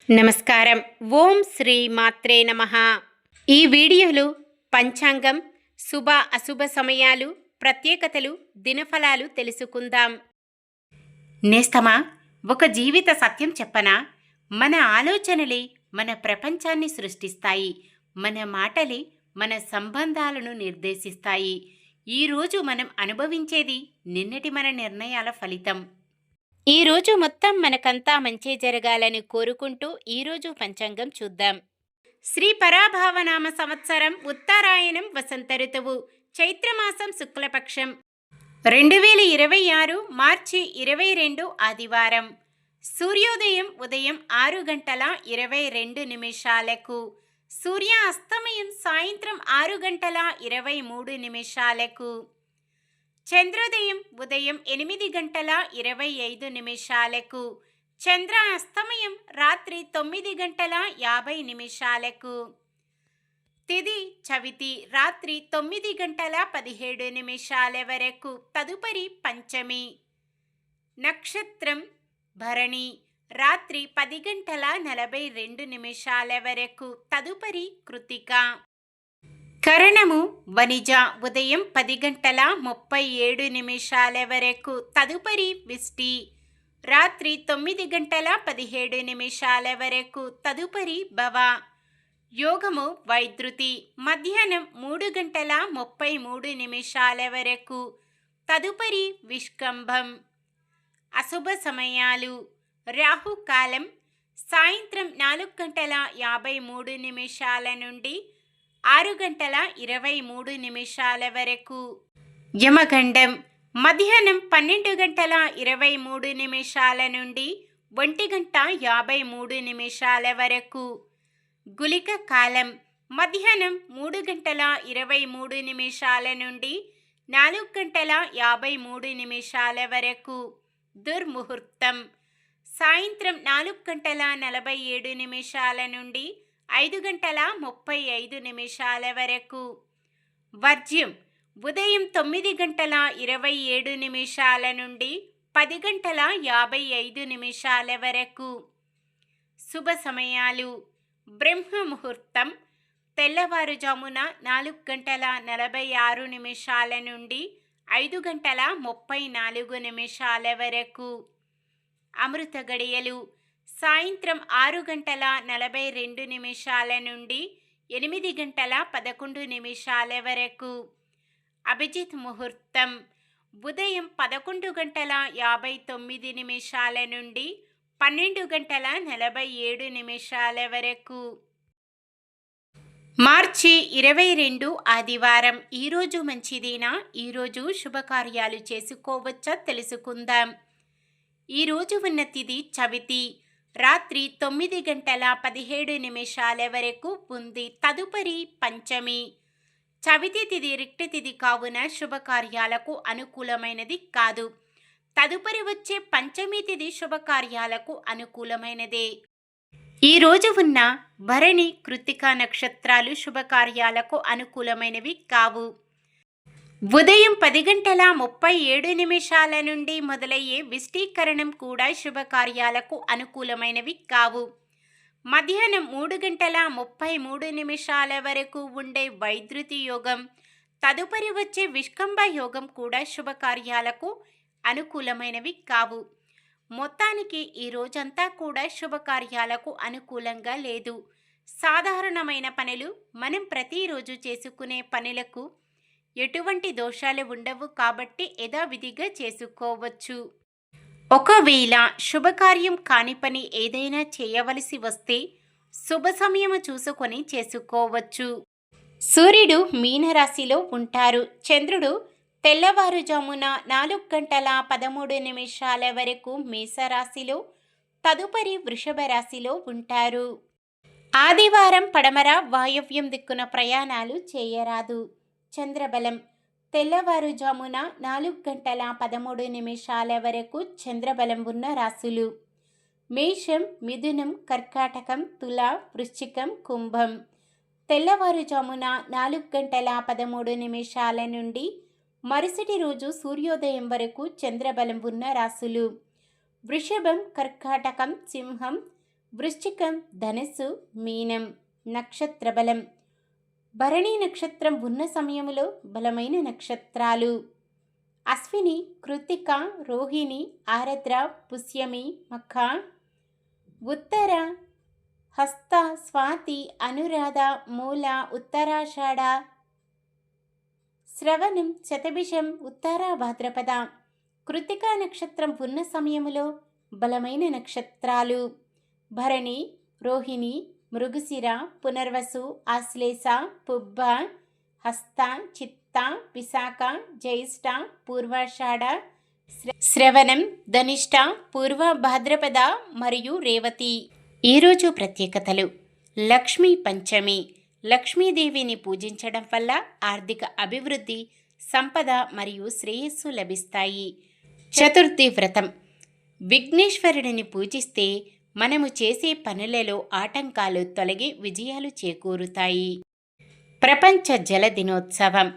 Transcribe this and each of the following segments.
నమస్కారం. ఓం శ్రీ మాత్రే నమః. ఈ వీడియోలో పంచాంగం, శుభ అశుభ సమయాలు, ప్రత్యేకతలు, దినఫలాలు తెలుసుకుందాం. నేస్తమా, ఒక జీవిత సత్యం చెప్పనా? మన ఆలోచనలే మన ప్రపంచాన్ని సృష్టిస్తాయి. మన మాటలే మన సంబంధాలను నిర్దేశిస్తాయి. ఈరోజు మనం అనుభవించేది నిన్నటి మన నిర్ణయాల ఫలితం. ఈరోజు మొత్తం మనకంతా మంచి జరగాలని కోరుకుంటూ ఈరోజు పంచాంగం చూద్దాం. శ్రీ పరాభావనామ సంవత్సరం ఉత్తరాయణం వసంత ఋతువు చైత్రమాసం శుక్లపక్షం 2026 మార్చి 22 ఆదివారం. సూర్యోదయం ఉదయం 6:22 సూర్య అస్తమయం సాయంత్రం 6:23 చంద్రోదయం ఉదయం 8:25 చంద్ర అస్తమయం రాత్రి 9:50 తిథి చవితి రాత్రి 9:17 వరకు, తదుపరి పంచమి. నక్షత్రం భరణి రాత్రి 10:42 వరకు, తదుపరి కృతిక. కరణము వనిజ ఉదయం 10:37 వరకు, తదుపరి విష్టి రాత్రి 9:17 వరకు, తదుపరి భవ. యోగము వైద్యుతి మధ్యాహ్నం 3:33 వరకు, తదుపరి విష్కంభం. అశుభ సమయాలు: రాహుకాలం సాయంత్రం 4:53 నుండి 6:23 వరకు. యమగండం మధ్యాహ్నం 12:23 నుండి 1:53 వరకు. గుళిక కాలం మధ్యాహ్నం 3:23 నుండి 4:53 వరకు. దుర్ముహూర్తం సాయంత్రం 4:47 నుండి 5:35 వరకు. వర్జ్యం ఉదయం 9:27 నుండి 10:55 వరకు. శుభ సమయాలు: బ్రహ్మ ముహూర్తం తెల్లవారుజామున 4:46 నుండి 5:34 వరకు. అమృత గడియలు సాయంత్రం 6:42 నుండి 8:11 వరకు. అభిజిత్ ముహూర్తం ఉదయం 11:59 నుండి 12:47 వరకు. మార్చి 22 ఆదివారం. ఈరోజు మంచిదేనా? ఈరోజు శుభకార్యాలు చేసుకోవచ్చా తెలుసుకుందాం. ఈరోజు ఉన్న తిథి చవితి రాత్రి 9:17 వరకు ఉంది, తదుపరి పంచమి. చవితి తిథి రిక్త తిథి కావున శుభకార్యాలకు అనుకూలమైనది కాదు. తదుపరి వచ్చే పంచమి తిథి శుభకార్యాలకు అనుకూలమైనదే. ఈరోజు ఉన్న భరణి కృత్తిక నక్షత్రాలు శుభకార్యాలకు అనుకూలమైనవి కావు. ఉదయం 10:37 నుండి మొదలయ్యే విష్టీకరణం కూడా శుభకార్యాలకు అనుకూలమైనవి కావు. మధ్యాహ్నం 3:33 వరకు ఉండే వైద్యుతి యోగం, తదుపరి వచ్చే విష్కంభ యోగం కూడా శుభకార్యాలకు అనుకూలమైనవి కావు. మొత్తానికి ఈ రోజంతా కూడా శుభకార్యాలకు అనుకూలంగా లేదు. సాధారణమైన పనులు, మనం ప్రతిరోజు చేసుకునే పనులకు ఎటువంటి దోషాలు ఉండవు కాబట్టి యథావిధిగా చేసుకోవచ్చు. ఒకవేళ శుభకార్యం కాని పని ఏదైనా చేయవలసి వస్తే శుభ సమయము చూసుకొని చేసుకోవచ్చు. సూర్యుడు మీనరాశిలో ఉంటారు. చంద్రుడు తెల్లవారుజామున 4:13 వరకు మేషరాశిలో, తదుపరి వృషభ రాశిలో ఉంటారు. ఆదివారం పడమర వాయవ్యం దిక్కున ప్రయాణాలు చేయరాదు. చంద్రబలం తెల్లవారుజామున 4:13 వరకు చంద్రబలం ఉన్న రాశులు: మేషం, మిథునం, కర్కాటకం, తుల, వృశ్చికం, కుంభం. తెల్లవారుజామున 4:13 నుండి మరుసటి రోజు సూర్యోదయం వరకు చంద్రబలం ఉన్న రాశులు: వృషభం, కర్కాటకం, సింహం, వృశ్చికం, ధనుస్సు, మీనం. నక్షత్ర బలం. భరణి నక్షత్రం ఉన్న సమయములో బలమైన నక్షత్రాలు: అశ్విని, కృత్తిక, రోహిణి, ఆరద్ర, పుష్యమి, మఖ. ఉత్తర, హస్త, స్వాతి, అనురాధ, మూల, ఉత్తరాషాఢ. శ్రవణం, శతభిషం, ఉత్తర భాద్రపద. కృత్తికా నక్షత్రం ఉన్న సమయములో బలమైన నక్షత్రాలు: భరణి, రోహిణి, మృగశిర, పునర్వసు, ఆశ్లేష, పుబ్బ, హస్త, చిత్త, విశాఖ, జ్యేష్ఠ, పూర్వాషాఢ. శ్రవణం, ధనిష్ట, పూర్వ భాద్రపద మరియు రేవతి. ఈరోజు ప్రత్యేకతలు: లక్ష్మీ పంచమి. లక్ష్మీదేవిని పూజించడం వల్ల ఆర్థిక అభివృద్ధి, సంపద మరియు శ్రేయస్సు లభిస్తాయి. చతుర్థి వ్రతం. విఘ్నేశ్వరుడిని పూజిస్తే మనము చేసే పనులలో ఆటంకాలు తొలగి విజయాలు చేకూరుతాయి. ప్రపంచ జల దినోత్సవం.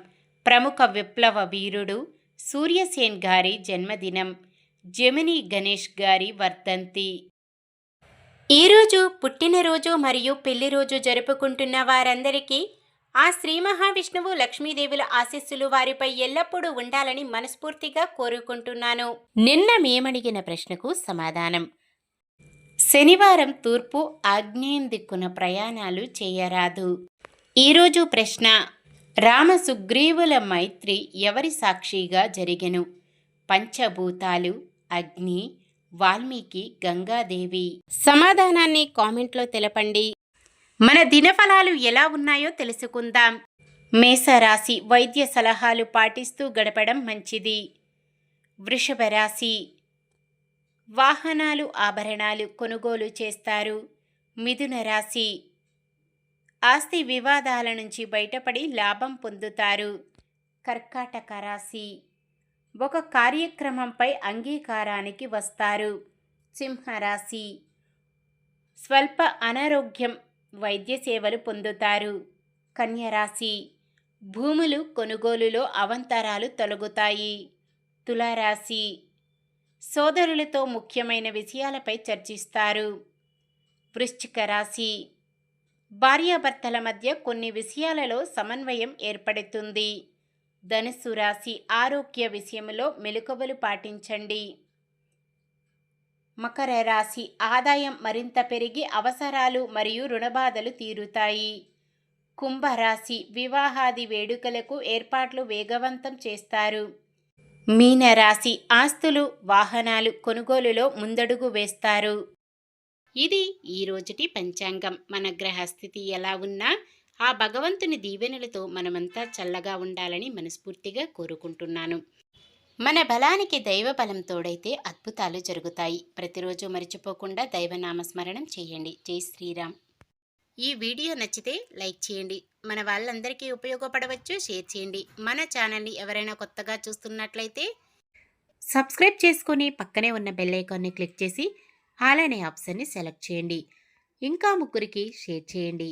ప్రముఖ విప్లవ వీరుడు సూర్యసేన్ గారి జన్మదినం. జెమిని గణేష్ గారి వర్ధంతి. ఈరోజు పుట్టినరోజు మరియు పెళ్లిరోజు జరుపుకుంటున్న వారందరికీ ఆ శ్రీ మహావిష్ణువు, లక్ష్మీదేవుల ఆశీస్సులు వారిపై ఎల్లప్పుడూ ఉండాలని మనస్ఫూర్తిగా కోరుకుంటున్నాను. నిన్న మేమడిగిన ప్రశ్నకు సమాధానం: శనివారం తూర్పు ఆగ్నేయం దిక్కున ప్రయాణాలు చేయరాదు. ఈరోజు ప్రశ్న: రామ సుగ్రీవుల మైత్రి ఎవరి సాక్షిగా జరిగెను? పంచభూతాలు, అగ్ని, వాల్మీకి, గంగాదేవి. సమాధానాన్ని కామెంట్లో తెలపండి. మన దినఫలాలు ఎలా ఉన్నాయో తెలుసుకుందాం. మేషరాశి, వైద్య సలహాలు పాటిస్తూ గడపడం మంచిది. వృషభ రాశి, వాహనాలు, ఆభరణాలు కొనుగోలు చేస్తారు. మిథున రాశి, ఆస్తి వివాదాల నుంచి బయటపడి లాభం పొందుతారు. కర్కాటక రాశి, ఒక కార్యక్రమంపై అంగీకారానికి వస్తారు. సింహరాశి, స్వల్ప అనారోగ్యం, వైద్య సేవలు పొందుతారు. కన్యరాశి, భూములు కొనుగోలులో అవాంతరాలు తొలగుతాయి. తులారాశి, సోదరులతో ముఖ్యమైన విషయాలపై చర్చిస్తారు. వృశ్చిక రాశి, భార్యాభర్తల మధ్య కొన్ని విషయాలలో సమన్వయం ఏర్పడుతుంది. ధనుస్సు రాశి, ఆరోగ్య విషయంలో మెలకువలు పాటించండి. మకర రాశి, ఆదాయం మరింత పెరిగి అవసరాలు మరియు రుణబాధలు తీరుతాయి. కుంభరాశి, వివాహాది వేడుకలకు ఏర్పాట్లు వేగవంతం చేస్తారు. మీనరాశి, ఆస్తులు, వాహనాలు కొనుగోలులో ముందడుగు వేస్తారు. ఇది ఈరోజుటి పంచాంగం. మన గ్రహస్థితి ఎలా ఉన్నా ఆ భగవంతుని దీవెనలతో మనమంతా చల్లగా ఉండాలని మనస్ఫూర్తిగా కోరుకుంటున్నాను. మన బలానికి దైవ బలం తోడైతే అద్భుతాలు జరుగుతాయి. ప్రతిరోజు మర్చిపోకుండా దైవనామస్మరణం చేయండి. జై శ్రీరామ్. ఈ వీడియో నచ్చితే లైక్ చేయండి. మన వాళ్ళందరికీ ఉపయోగపడవచ్చు, షేర్ చేయండి. మన ఛానల్ని ఎవరైనా కొత్తగా చూస్తున్నట్లయితే సబ్స్క్రైబ్ చేసుకొని పక్కనే ఉన్న బెల్ ఐకాన్ని క్లిక్ చేసి ఆల్ అనే ఆప్షన్ని సెలెక్ట్ చేయండి. ఇంకా ముగ్గురికి షేర్ చేయండి.